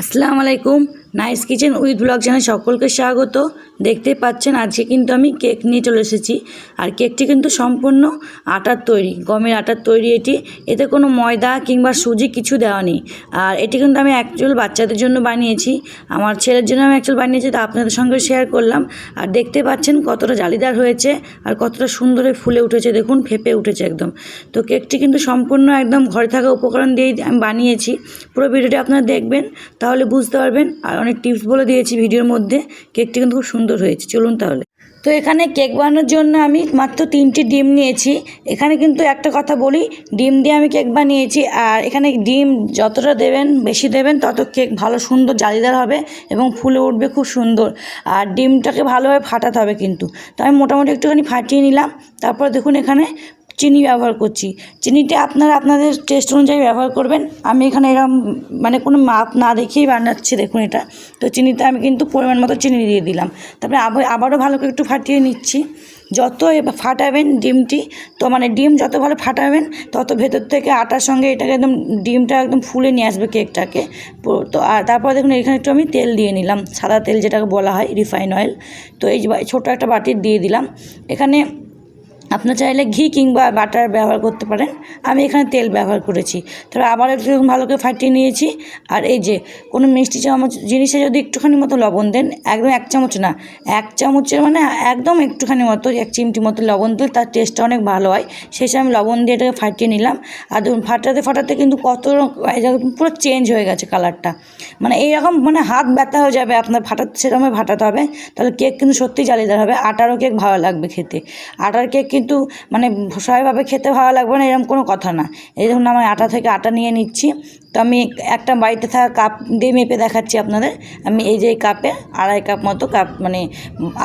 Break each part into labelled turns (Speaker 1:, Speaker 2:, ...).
Speaker 1: আসসালামু আলাইকুম। Nice kitchen with blog চ্যানেলে সকলকে স্বাগত। দেখতে পাচ্ছেন আজকে কিন্তু আমি কেক নিয়ে চলে এসেছি। আর কেকটি কিন্তু সম্পূর্ণ আটার তৈরি, গমের আটার তৈরি এটি। এতে কোনো ময়দা কিংবা সুজি কিছু দেওয়া নেই। আর এটি কিন্তু আমি অ্যাকচুয়াল বাচ্চাদের জন্য বানিয়েছি, আমার ছেলের জন্য আমি অ্যাকচুয়াল বানিয়েছি, তা আপনাদের সঙ্গে শেয়ার করলাম। আর দেখতে পাচ্ছেন কতটা জালিদার হয়েছে আর কতটা সুন্দর ফুলে উঠেছে, দেখুন ফেপে উঠেছে একদম। তো কেকটি কিন্তু সম্পূর্ণ একদম ঘরে থাকা উপকরণ দিয়েই আমি বানিয়েছি। পুরো ভিডিওটি আপনারা দেখবেন, তাহলে বুঝতে পারবেন। আর অনেক টিপস বলে দিয়েছি ভিডিওর মধ্যে। কেকটি কিন্তু খুব সুন্দর হয়েছে। চলুন তাহলে। তো এখানে কেক বানানোর জন্য আমি মাত্র 3টি ডিম নিয়েছি। এখানে কিন্তু একটা কথা বলি, ডিম দিয়ে আমি কেক বানিয়েছি। আর এখানে ডিম যতটা দেবেন, বেশি দেবেন, তত কেক ভালো সুন্দর জালিদার হবে এবং ফুলে উঠবে খুব সুন্দর। আর ডিমটাকে ভালোভাবে ফাটাতে হবে কিন্তু। তো আমি মোটামুটি একটুখানি ফাটিয়ে নিলাম। তারপর দেখুন এখানে চিনি ব্যবহার করছি। চিনিটা আপনারা আপনাদের টেস্ট অনুযায়ী ব্যবহার করবেন। আমি এখানে এরকম মানে কোনো মাপ না দেখেই বানাচ্ছি, দেখুন এটা। তো চিনিতে আমি কিন্তু পরিমাণ মতো চিনি দিয়ে দিলাম। তারপরে আবারও ভালো করে একটু ফাটিয়ে নিচ্ছি। যত ফাটাবেন ডিমটি, তো মানে ডিম যত ভালো ফাটাবেন, তত ভেতর থেকে আটার সঙ্গে এটাকে একদম ডিমটা একদম ফুলে নিয়ে আসবে কেকটাকে। তো আর তারপর দেখুন এখানে একটু আমি তেল দিয়ে নিলাম, সাদা তেল যেটাকে বলা হয় রিফাইন অয়েল। তো এই ছোটো একটা বাটির দিয়ে দিলাম। এখানে আপনার চাইলে ঘি কিংবা বাটার ব্যবহার করতে পারেন, আমি এখানে তেল ব্যবহার করেছি। তবে আবার একটু ভালো করে ফাটিয়ে নিয়েছি। আর এই যে কোনো মিষ্টি চামচ জিনিসে যদি একটুখানি মতো লবণ দেন, একদম 1 চামচ না, 1 চামচের মানে একদম একটুখানি মতো 1 চিমটি মতো লবণ দিলে তার টেস্টটা অনেক ভালো হয়। শেষে আমি লবণ দিয়ে এটাকে ফাটিয়ে নিলাম। আর দেখুন ফাটাতে ফাটাতে কিন্তু কত পুরো চেঞ্জ হয়ে গেছে কালারটা। মানে এইরকম মানে হাত ব্যথা হয়ে যাবে আপনার, সেরকমভাবে ফাটাতে হবে, তাহলে কেক কিন্তু সত্যি জালিদার হবে। আটারও কেক ভালো লাগবে খেতে। আটার কেক কিন্তু মানে সবাইভাবে খেতে ভালো লাগবে না এরকম কোনো কথা না। এই দেখুন আমার আটা থেকে আটা নিয়ে নিচ্ছি। তো আমি একটা বাড়িতে থাকা কাপ দিয়ে মেপে দেখাচ্ছি আপনাদের। আমি এই যে এই কাপে 2.5 কাপ মতো মানে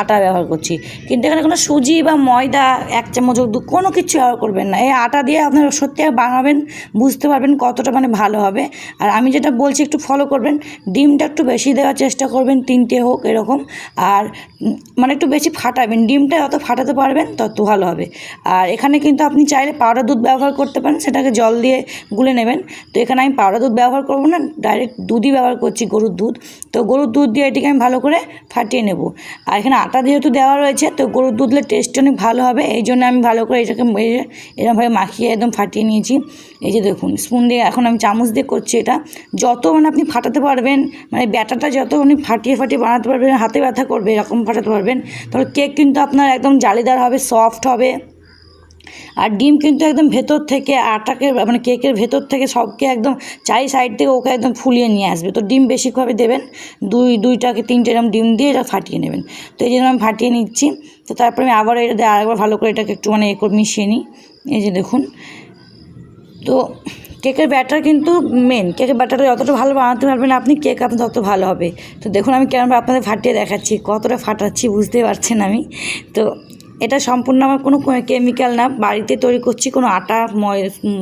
Speaker 1: আটা ব্যবহার করছি। কিন্তু এখানে কোনো সুজি বা ময়দা 1 চামচ কোনো কিছু ব্যবহার করবেন না। এই আটা দিয়ে আপনারা সত্যি বানাবেন, বুঝতে পারবেন কতটা মানে ভালো হবে। আর আমি যেটা বলছি একটু ফলো করবেন। ডিমটা একটু বেশি দেওয়ার চেষ্টা করবেন, 3টে হোক এরকম। আর মানে একটু বেশি ফাটাবেন, ডিমটা যত ফাটাতে পারবেন তত ভালো হবে। আর এখানে কিন্তু আপনি চাইলে পাউডার দুধ ব্যবহার করতে পারেন, সেটাকে জল দিয়ে গুলে নেবেন। তো এখানে আমি পাউডার দুধ ব্যবহার করবো না, ডাইরেক্ট দুধই ব্যবহার করছি, গরুর দুধ। তো গরুর দুধ দিয়ে এটিকে আমি ভালো করে ফাটিয়ে নেব। আর এখানে আটা যেহেতু দেওয়া রয়েছে, তো গরুর দুধলে টেস্ট অনেক ভালো হবে। এই জন্য আমি ভালো করে এটাকে এরকমভাবে মাখিয়ে একদম ফাটিয়ে নিয়েছি। এই যে দেখুন স্পুন দিয়ে, এখন আমি চামচ দিয়ে করছি এটা। যত মানে আপনি ফাটাতে পারবেন, মানে ব্যাটারটা যত আপনি ফাটিয়ে ফাটিয়ে বানাতে পারবেন, হাতে ব্যথা করবে এরকম ফাটাতে পারবেন, তাহলে কেক কিন্তু আপনার একদম জালিদার হবে, সফট হবে। আর ডিম কিন্তু একদম ভেতর থেকে আটাকে মানে কেকের ভেতর থেকে সবকে একদম সাইড থেকে ওকে একদম ফুলিয়ে নিয়ে আসবে। তো ডিম বেশিভাবে দেবেন, 2টাকে 3টে এরকম ডিম দিয়ে এটা ফাটিয়ে নেবেন। তো এই জন্য আমি ফাটিয়ে নিচ্ছি। তো তারপরে আমি আবার এটা দিয়ে আরেকবার ভালো করে এটাকে একটু মানে মিশিয়ে নিই। এই যে দেখুন। তো কেকের ব্যাটার কিন্তু মেন, কেকের ব্যাটারটা যতটা ভালো বানাতে পারবেন আপনি, কেক আপনার তত ভালো হবে। তো দেখুন আমি কেমনভাবে আপনাদের ফাটিয়ে দেখাচ্ছি, কতটা ফাটাচ্ছি বুঝতে পারছেন আমি। তো এটা সম্পূর্ণ আমার কোনো কেমিক্যাল না, বাড়িতে তৈরি করছি, কোনো আটা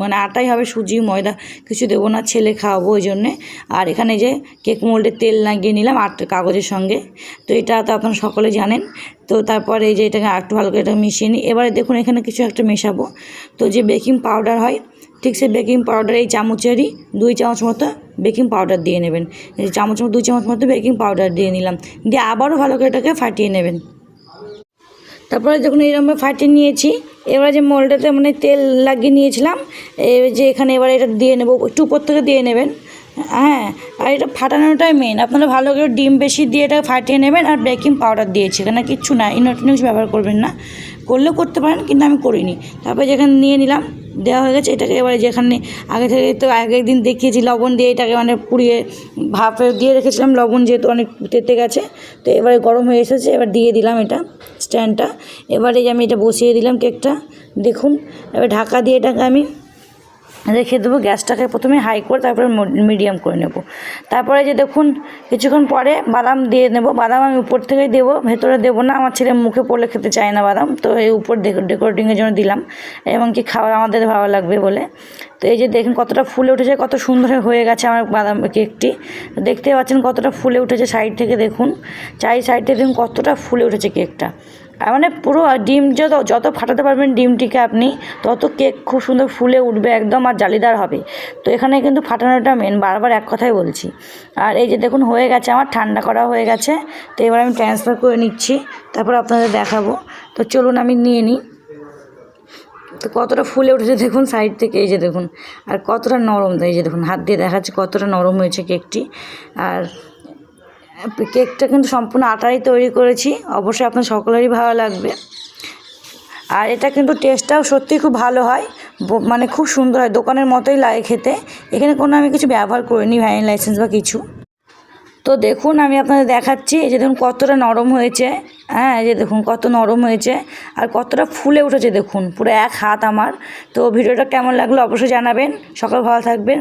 Speaker 1: মানে আটাই হবে, সুজি ময়দা কিছু দেবো না, ছেলে খাওয়াবো ওই জন্যে। আর এখানে যে কেক মোল্ডে তেল লাগিয়ে নিলাম কাগজের সঙ্গে। তো এটা তো আপনারা সকলে জানেন। তো তারপরে এই যে এটাকে একটু ভালো করে এটা মিশিয়ে নিই। এবারে দেখুন এখানে কিছু একটা মেশাবো। তো যে বেকিং পাউডার হয়, ঠিক সেই বেকিং পাউডার এই চামচেরই 2 চামচ মতো বেকিং পাউডার দিয়ে নেবেন। এই চামচ 2 চামচ মতো বেকিং পাউডার দিয়ে নিলাম, দিয়ে আবারও ভালো করে এটাকে ফাটিয়ে নেবেন। তারপরে যখন এইরকমভাবে ফাটিয়ে নিয়েছি, এবার যে মোল্ডটাতে মানে তেল লাগিয়ে নিয়েছিলাম, এই যে এখানে এবার এটা দিয়ে নেব, একটু উপর থেকে দিয়ে নেবেন। হ্যাঁ, আর এটা ফাটানোটাই মেন। আপনারা ভালো করে ডিম বেশি দিয়ে এটা ফাটিয়ে নেবেন। আর বেকিং পাউডার দিয়েছি এখানে, কিচ্ছু না, ইনোটিনিউস ব্যবহার করবেন না, করলেও করতে পারেন কিন্তু আমি করিনি। তারপরে যেখানে নিয়ে নিলাম, দেওয়া হয়ে গেছে এটাকে। এবারে যেখানে আগে থেকে তো আগের দিন দেখিয়েছি লবণ দিয়ে এটাকে মানে পুড়িয়ে ভাপে দিয়ে রেখেছিলাম, লবণ যেহেতু অনেক তেতে গেছে। তো এবারে গরম হয়ে এসেছে, এবার দিয়ে দিলাম এটা স্ট্যান্ডটা। এবারে যে আমি এটা বসিয়ে দিলাম কেকটা, দেখুন। এবার ঢাকা দিয়ে এটাকে আমি রেখে দেবো। গ্যাসটাকে প্রথমে হাই করে তারপরে মিডিয়াম করে নেব। তারপরে যে দেখুন কিছুক্ষণ পরে বাদাম দিয়ে নেব। বাদাম আমি উপর থেকেই দেবো, ভেতরে দেবো না, আমার ছেলে মুখে পড়লে খেতে চায় না বাদাম। তো এই উপর ডেকোরেটিংয়ের জন্য দিলাম, এবং কি খাওয়া আমাদের ভালো লাগবে বলে। তো এই যে দেখুন কতটা ফুলে উঠেছে, কত সুন্দর হয়ে গেছে আমার বাদাম কেকটি। দেখতে পাচ্ছেন কতটা ফুলে উঠেছে সাইড থেকে, দেখুন সাইড থেকে দেখুন কতটা ফুলে উঠেছে কেকটা। আর মানে পুরো ডিম যত ফাটাতে পারবেন ডিমটিকে আপনি, তত কেক খুব সুন্দর ফুলে উঠবে একদম, আর জালিদার হবে। তো এখানে কিন্তু ফাটানোটা মেন, বারবার এক কথাই বলছি। আর এই যে দেখুন হয়ে গেছে, আমার ঠান্ডা করা হয়ে গেছে। তো এবার আমি ট্রান্সফার করে নিচ্ছি, তারপর আপনাদের দেখাবো। তো চলুন আমি নিয়ে নিই। তো কতটা ফুলে উঠেছে দেখুন সাইড থেকে, এই যে দেখুন, আর কতটা নরম, এই যে দেখুন হাত দিয়ে দেখাচ্ছে কতটা নরম হয়েছে কেকটি। আর কেকটা কিন্তু সম্পূর্ণ আটারই তৈরি করেছি, অবশ্যই আপনার সকলেরই ভালো লাগবে। আর এটা কিন্তু টেস্টটাও সত্যিই খুব ভালো হয়, মানে খুব সুন্দর হয়, দোকানের মতোই লাগে খেতে। এখানে কোনো আমি কিছু ব্যবহার করিনি ভ্যানিলা এসেন্স বা কিছু। তো দেখুন আমি আপনাদের দেখাচ্ছি, এই যে দেখুন কতটা নরম হয়েছে। হ্যাঁ, এই যে দেখুন কত নরম হয়েছে আর কতটা ফুলে উঠেছে দেখুন, পুরো এক হাত আমার। তো ভিডিওটা কেমন লাগলো অবশ্যই জানাবেন। সকলে ভালো থাকবেন।